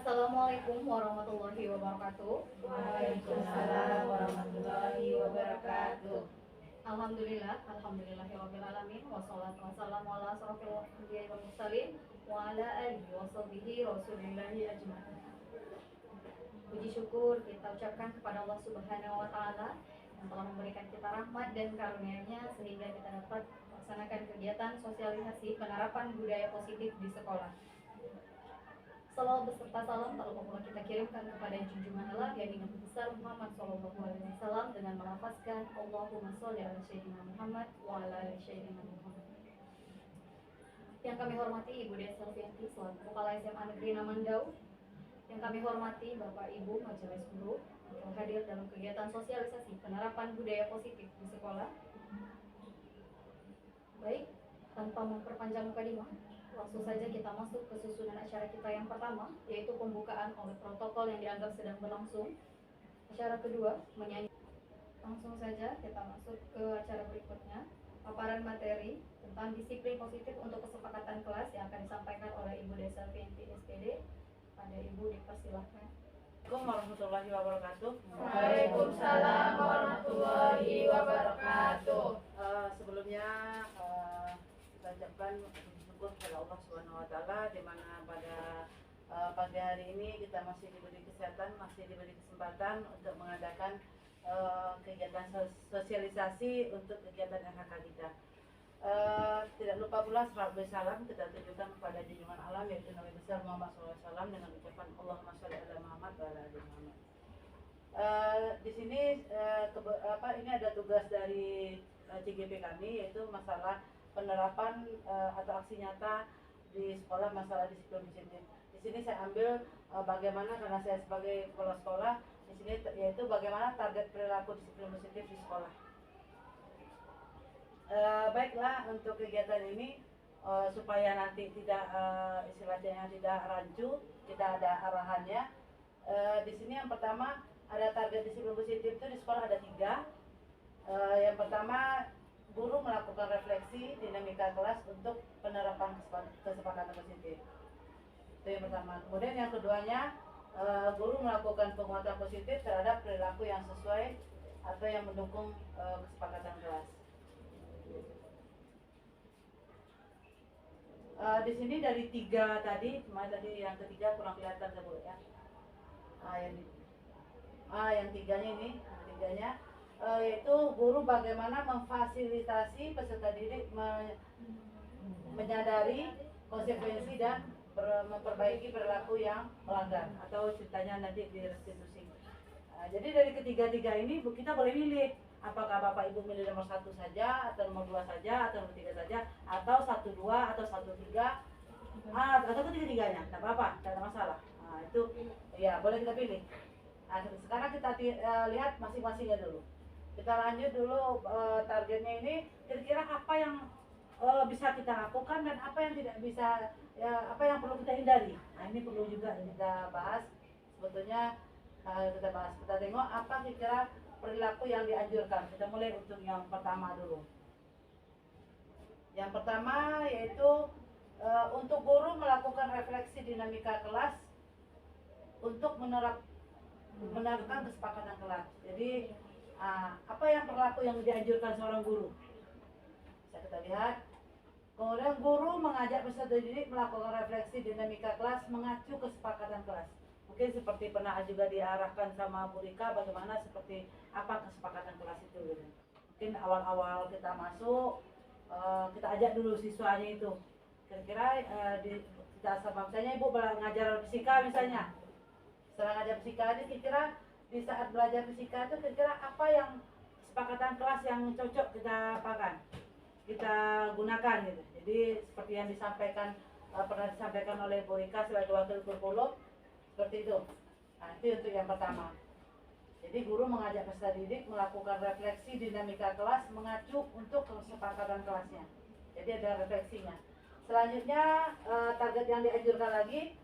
Assalamualaikum warahmatullahi wabarakatuh. Waalaikumsalam warahmatullahi wabarakatuh. Alhamdulillahirabbil alamin wassalatu wassalamu ala asrofil anbiya'i wal mursalin wa ala alihi washabihi rasulillahi ajmain. Puji syukur kita ucapkan kepada Allah Subhanahu wa taala yang telah memberikan kita rahmat dan karunia-Nya sehingga kita dapat melaksanakan kegiatan sosialisasi penerapan budaya positif di sekolah. Salawat beserta salam tak lupa pula kita kirimkan kepada junjungan Allah yang Nabi besar Muhammad SAW dengan melafazkan Allahumma sholli ala sayyidina Muhammad wa ala ali sayyidina Muhammad. Yang kami hormati Ibu Desa Selvianti selaku Kepala SMA Negeri Namandau, yang kami hormati Bapak Ibu Majelis Guru yang hadir dalam kegiatan sosialisasi penerapan budaya positif di sekolah. Baik, tanpa memperpanjang mukadimah, langsung saja kita masuk ke susunan acara kita yang pertama, yaitu pembukaan oleh protokol yang dianggap sedang berlangsung. Acara kedua, menyanyi. Langsung saja kita masuk ke acara berikutnya, paparan materi tentang disiplin positif untuk kesepakatan kelas yang akan disampaikan oleh Ibu Desa Selvianti SPD. Pada Ibu dipersilahkan. Assalamualaikum warahmatullahi wabarakatuh. Waalaikumsalam warahmatullahi wabarakatuh. Sebelumnya kita ucapkan syukur kepada Allah Subhanahu wa taala di mana pada pagi hari ini kita masih diberi kesehatan, masih diberi kesempatan untuk mengadakan kegiatan sosialisasi untuk kegiatan LHK kita. Tidak lupa pula salawat salam kita tujukan kepada junjungan alam yaitu Nabi besar Muhammad SAW dengan ucapan Allahumma sholli ala Muhammad wa ala ali Muhammad. Di sini ini ada tugas dari CGP kami yaitu masalah penerapan atau aksi nyata di sekolah masalah disiplin positif. Di sini saya ambil bagaimana karena saya sebagai kepala sekolah di sini yaitu bagaimana target perilaku disiplin positif di sekolah. Baiklah untuk kegiatan ini supaya nanti tidak istilahnya tidak rancu, kita ada arahannya. Di sini yang pertama ada target disiplin positif itu di sekolah ada 3. Yang pertama guru melakukan refleksi dinamika kelas untuk penerapan kesepakatan positif. Itu yang pertama. Kemudian yang keduanya guru melakukan penguatan positif terhadap perilaku yang sesuai atau yang mendukung kesepakatan kelas. Di sini dari 3 tadi, cuma tadi yang ketiga kurang kelihatan sebut ya. Yang tiganya ini, yaitu guru bagaimana memfasilitasi peserta didik menyadari konsekuensi dan memperbaiki perilaku yang melanggar atau ceritanya nanti di restitusi. Jadi dari ketiga-tiga ini kita boleh milih apakah Bapak Ibu milih nomor 1 saja atau nomor 2 saja atau nomor 3 saja atau 1, 2 atau 1, 3 atau ketiga-tiganya, tidak apa-apa, tidak ada masalah. Itu ya boleh kita pilih. Sekarang kita lihat masing-masingnya dulu. Kita lanjut dulu targetnya ini kira-kira apa yang bisa kita lakukan dan apa yang tidak bisa, ya, apa yang perlu kita hindari. Ini perlu juga kita bahas. Sebetulnya kita tengok apa kira-kira perilaku yang dianjurkan. Kita mulai untuk yang pertama dulu. Yang pertama yaitu untuk guru melakukan refleksi dinamika kelas untuk menerapkan kesepakatan kelas. Jadi apa yang perilaku yang dianjurkan seorang guru? Bisa kita lihat. Kemudian guru mengajak peserta didik melakukan refleksi dinamika kelas mengacu kesepakatan kelas. Mungkin seperti pernah juga diarahkan sama Bu Rika bagaimana seperti apa kesepakatan kelas itu. Mungkin awal-awal kita masuk kita ajak dulu siswanya itu. Kira-kira kita sama misalnya Ibu ngajar fisika misalnya. Setelah ngajar fisika ini kira-kira di saat belajar fisika itu kira-kira apa yang kesepakatan kelas yang cocok kita gunakan gitu. Jadi seperti yang pernah disampaikan oleh Bu Rika sebagai wakil kurikulum seperti itu. Itu untuk yang pertama. Jadi guru mengajak peserta didik melakukan refleksi dinamika kelas mengacu untuk kesepakatan kelasnya. Jadi ada refleksinya. Selanjutnya target yang dianjurkan lagi,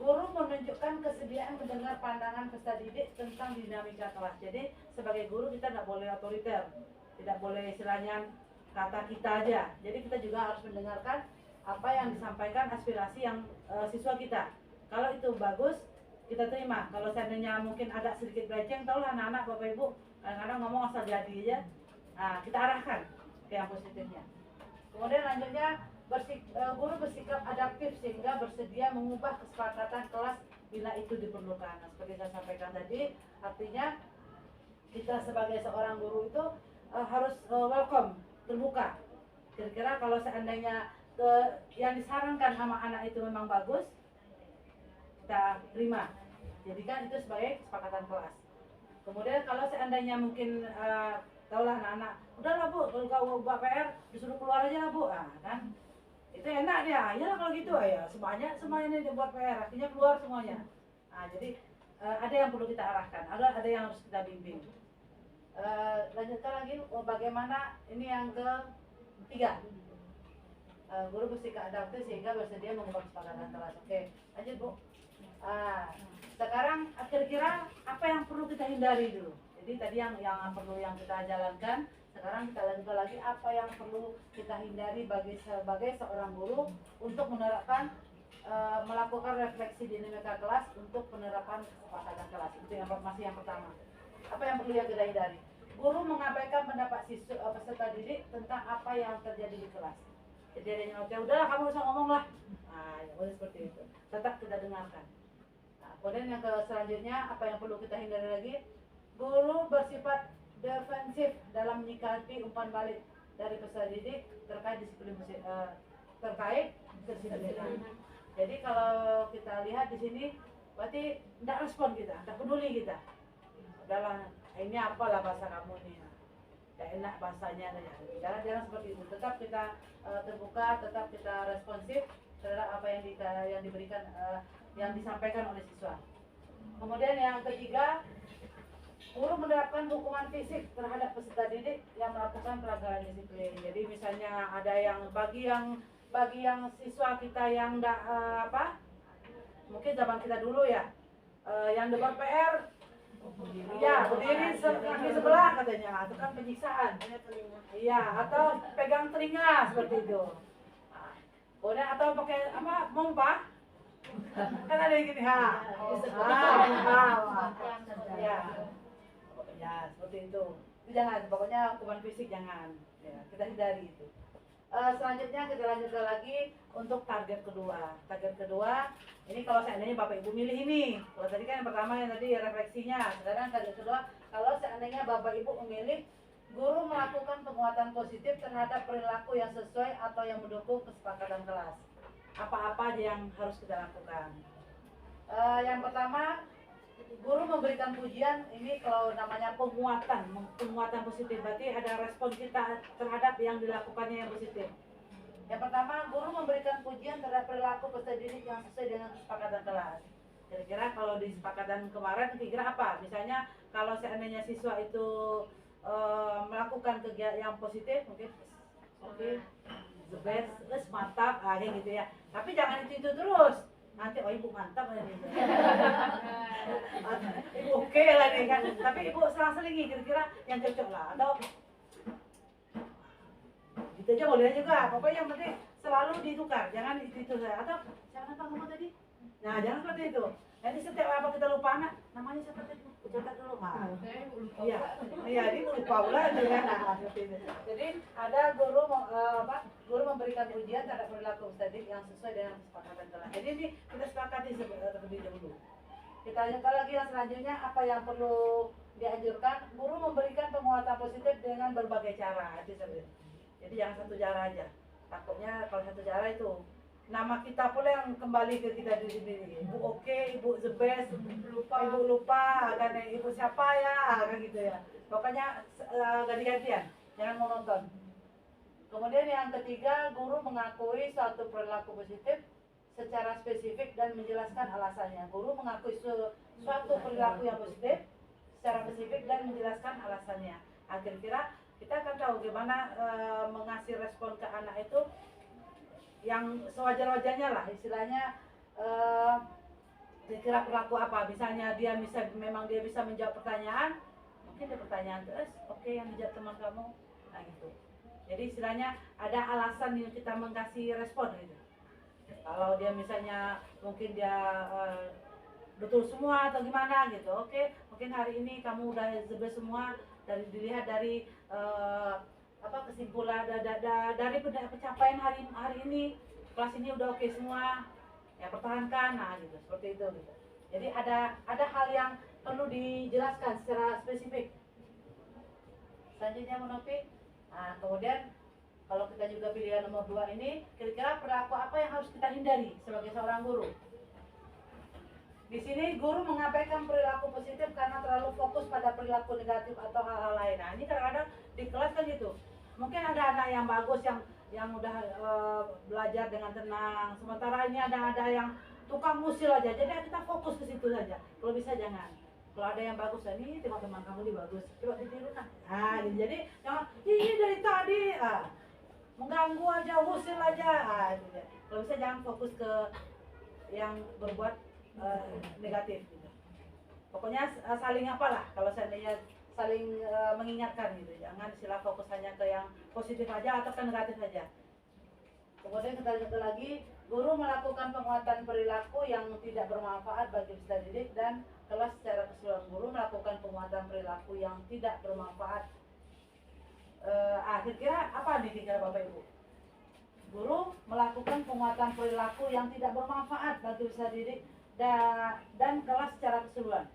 guru menunjukkan kesediaan mendengar pandangan peserta didik tentang dinamika kelas. Jadi sebagai guru kita tidak boleh otoriter, tidak boleh istilahnya kata kita aja. Jadi kita juga harus mendengarkan apa yang disampaikan aspirasi yang siswa kita. Kalau itu bagus, kita terima. Kalau seandainya mungkin agak sedikit beleceng, tahulah anak-anak, bapak ibu, kadang-kadang ngomong asal jadi aja. Nah, kita arahkan ke yang positifnya. Kemudian lanjutnya, guru bersikap adaptif sehingga bersedia mengubah kesepakatan kelas bila itu diperlukan. Nah, seperti saya sampaikan tadi, artinya kita sebagai seorang guru itu harus welcome, terbuka. Kira-kira kalau seandainya yang disarankan sama anak itu memang bagus, kita terima, jadikan itu sebagai kesepakatan kelas. Kemudian kalau seandainya mungkin tahulah anak-anak, udahlah bu, kalau kau buat PR disuruh keluar aja lah bu, kan itu enak dia, ya kalau gitu ya semuanya dia buat PR, artinya keluar semuanya. Nah, jadi ada yang perlu kita arahkan, ada yang harus kita bimbing. Lanjutkan lagi, bagaimana ini yang ketiga, guru bersikap adaptif sehingga bersedia mengubah kesepakatan kelas. Oke, lanjut bu. Sekarang kira-kira apa yang perlu kita hindari dulu. Jadi tadi yang perlu yang kita jalankan. Sekarang kita lanjutkan lagi apa yang perlu kita hindari sebagai seorang guru untuk menerapkan melakukan refleksi dinamika kelas untuk penerapan kesepakatan kelas. Itu yang masih yang pertama. Apa yang perlu yang kita hindari? Guru mengabaikan pendapat peserta didik tentang apa yang terjadi di kelas. Jadi ada yang ngomong, udahlah kamu usah ngomong lah. Nah, ya boleh seperti itu. Tetap kita dengarkan. Nah, kemudian yang selanjutnya apa yang perlu kita hindari lagi? Guru bersifat defensif dalam menyikapi umpan balik dari peserta didik terkait kedisiplinan. Jadi kalau kita lihat di sini, berarti tidak respon kita, tidak peduli kita. Udahlah, ini apalah bahasa kamu nih. Tidak enak bahasanya. Jangan seperti itu. Tetap kita terbuka, tetap kita responsif terhadap apa yang diberikan, yang disampaikan oleh siswa. Kemudian yang ketiga, guru menerapkan hukuman fisik terhadap peserta didik yang melakukan pelanggaran disiplin. Jadi misalnya ada yang bagi yang siswa kita yang mungkin zaman kita dulu ya, yang debat PR, ya berdiri kaki sebelah katanya, itu kan penyiksaan. Iya, atau pegang telinga seperti itu. Kemudian atau pakai mompa, kan ada yang gini ya seperti itu. Jangan, pokoknya hukuman fisik jangan. Ya, kita hindari itu. Selanjutnya kita lanjutkan lagi untuk target kedua. Target kedua, ini kalau seandainya Bapak Ibu milih ini. Kalau tadi kan yang pertama yang tadi refleksinya. Sekarang target kedua, kalau seandainya Bapak Ibu memilih guru melakukan penguatan positif terhadap perilaku yang sesuai atau yang mendukung kesepakatan kelas. Apa-apa aja yang harus kita lakukan. Yang pertama, guru memberikan pujian. Ini kalau namanya penguatan positif, berarti ada respon kita terhadap yang dilakukannya yang positif. Yang pertama, guru memberikan pujian terhadap perilaku peserta didik yang sesuai dengan kesepakatan kelas. Kira-kira kalau di kesepakatan kemarin, kira-kira apa? Misalnya kalau seandainya siswa itu melakukan kegiatan yang positif, mungkin oke, the best, mantap, kayak gitu ya. Tapi jangan itu terus. Nanti ibu mantap ya nih. Ibu oke lah nih kan. Tapi ibu selang-selingi kira-kira yang cocok lah. Atau gitu aja boleh juga. Pokoknya yang penting selalu ditukar. Jangan itu saja. Atau siapa nama kamu tadi? Nah, jangan seperti itu. Nanti setiap apa kita lupa anak, namanya siapa tadi? Catat dulu, Mas. Iya, dia lupa pula dengan Jadi ada guru memberikan ujian terhadap perilaku peserta yang sesuai dengan kesepakatan kelas. Jadi ini kita sepakati terlebih dahulu. Kita lanjutkan lagi yang selanjutnya, apa yang perlu dianjurkan? Guru memberikan penguatan positif dengan berbagai cara. Jadi jangan satu cara aja. Takutnya kalau satu cara itu nama kita pula yang kembali ke kita sendiri. Ibu oke, ibu the best, ibu lupa, kan ibu siapa ya, kan gitu ya. Pokoknya ganti-gantian, jangan monoton. Kemudian yang ketiga, guru mengakui suatu perilaku positif secara spesifik dan menjelaskan alasannya. Guru mengakui suatu perilaku yang positif secara spesifik dan menjelaskan alasannya. Kira-kira kita akan tahu gimana mengasih respon ke anak itu yang sewajar-wajarnya lah, istilahnya kira-kira perilaku apa. Misalnya memang dia bisa menjawab pertanyaan, mungkin ada pertanyaan terus, oke, yang dijawab teman kamu, nah gitu. Jadi istilahnya ada alasan yang kita mengkasih respon gitu. Kalau dia misalnya mungkin dia betul semua atau gimana gitu, oke, mungkin hari ini kamu udah zebra semua, dilihat dari kesimpulan dari pencapaian hari ini, kelas ini udah oke semua, ya pertahankan, nah gitu, seperti itu gitu. Jadi ada hal yang perlu dijelaskan secara spesifik. Selanjutnya Monopi, nah kemudian kalau kita juga pilihan nomor 2 ini, kira-kira perilaku apa yang harus kita hindari sebagai seorang guru? Di sini guru mengabaikan perilaku positif karena terlalu fokus pada perilaku negatif atau hal-hal lain. Nah ini kadang-kadang di kelas kan gitu. Mungkin ada anak yang bagus yang udah belajar dengan tenang. Sementara ini ada yang tukang musil aja. Jadi kita fokus ke situ saja. Kalau bisa jangan. Kalau ada yang bagus, ini teman-teman kamu ini bagus. Coba ditiru nah. Nah jadi jangan ini dari tadi. Mengganggu aja, musil aja. Gitu. Kalau bisa jangan fokus ke yang berbuat negatif gitu. Pokoknya saling apalah kalau seandainya saling mengingatkan gitu. Jangan sila fokus hanya ke yang positif aja atau ke negatif saja. Kemudian kita lihat lagi, guru melakukan penguatan perilaku yang tidak bermanfaat bagi peserta didik dan kelas secara keseluruhan. Guru melakukan penguatan perilaku yang tidak bermanfaat. Kira-kira apa nih kira Bapak Ibu? Guru melakukan penguatan perilaku yang tidak bermanfaat bagi peserta didik dan kelas secara keseluruhan.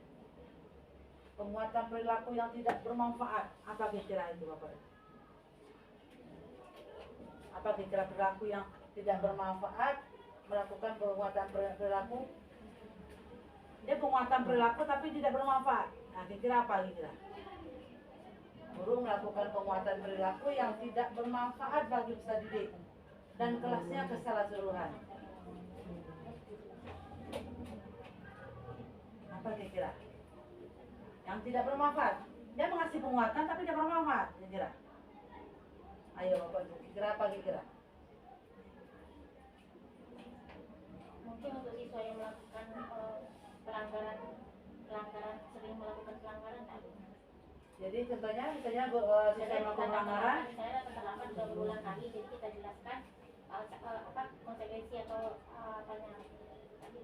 Penguatan perilaku yang tidak bermanfaat. Apa kira itu Bapak? Apa kira perilaku yang tidak bermanfaat melakukan penguatan perilaku? Dia penguatan perilaku tapi tidak bermanfaat. Nah, kira apa kira? Guru melakukan penguatan perilaku yang tidak bermanfaat bagi peserta didik dan kelasnya secara keseluruhan. Apa kira? Yang tidak bermanfaat. Dia mengasih penguatan tapi tidak bermanfaat, kira. Ayo Bapak kira apa kira? Mungkin untuk siswa yang melakukan pelanggaran sering melakukan pelanggaran tadi. Jadi contohnya misalnya siswa yang melakukan pelanggaran, misalnya terlambat berulang kali, jadi kita jelaskan konsekuensi atau apanya tadi.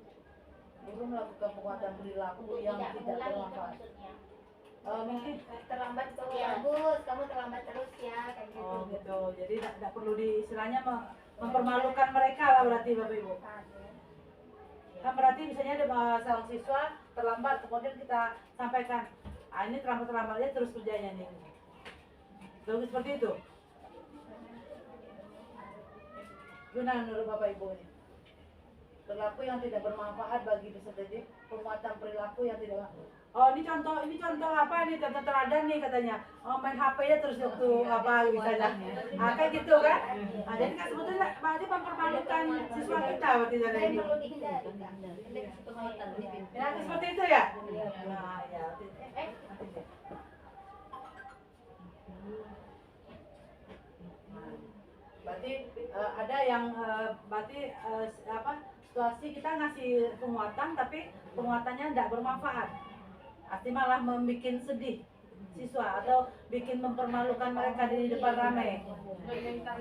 guru melakukan penguatan perilaku yang tidak bermanfaat. Mungkin terlambat tuh Ya. bagus, kamu terlambat terus ya kayak gitu. oh gitu. Jadi tidak perlu istilahnya mempermalukan mereka lah berarti Bapak Ibu. Kan berarti misalnya ada seorang siswa terlambat, kemudian kita sampaikan, ini terlambatnya terus kerjanya nih. Bagus seperti itu. Gimana menurut Bapak Ibu ini? Perilaku yang tidak bermanfaat bagi peserta didik, penguatan perilaku yang tidak. Oh ini contoh apa nih? Contoh teladan nih katanya. Oh main HP-nya terus waktu apa misalnya. Kayak gitu kan? Jadi kan sebetulnya berarti mempermalukan siswa kita berarti dari ini. Perlu dihindari. Ya seperti itu ya. Nah ya. Berarti ada yang situasi kita ngasih penguatan tapi penguatannya tidak bermanfaat, artinya malah membuat sedih siswa atau bikin mempermalukan mereka di depan ramai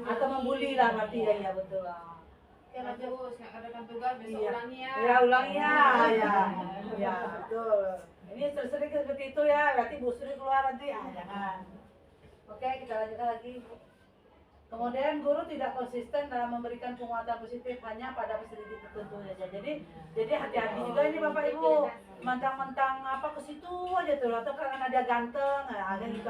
atau membuli lah berarti ya betul lah. Terus nggak adakan tugas besok Iya. ulangi ya. Ya ulangi ya betul. Ini sering seperti itu ya, berarti Bu Sri keluar nanti jangan. Oke kita lanjutkan lagi. Kemudian guru tidak konsisten dalam memberikan penguatan positif hanya pada peserta didik tertentu saja. Jadi hati-hati juga ini Bapak Ibu. Mentang-mentang ke situ aja tuh atau karena dia ganteng, ada gitu.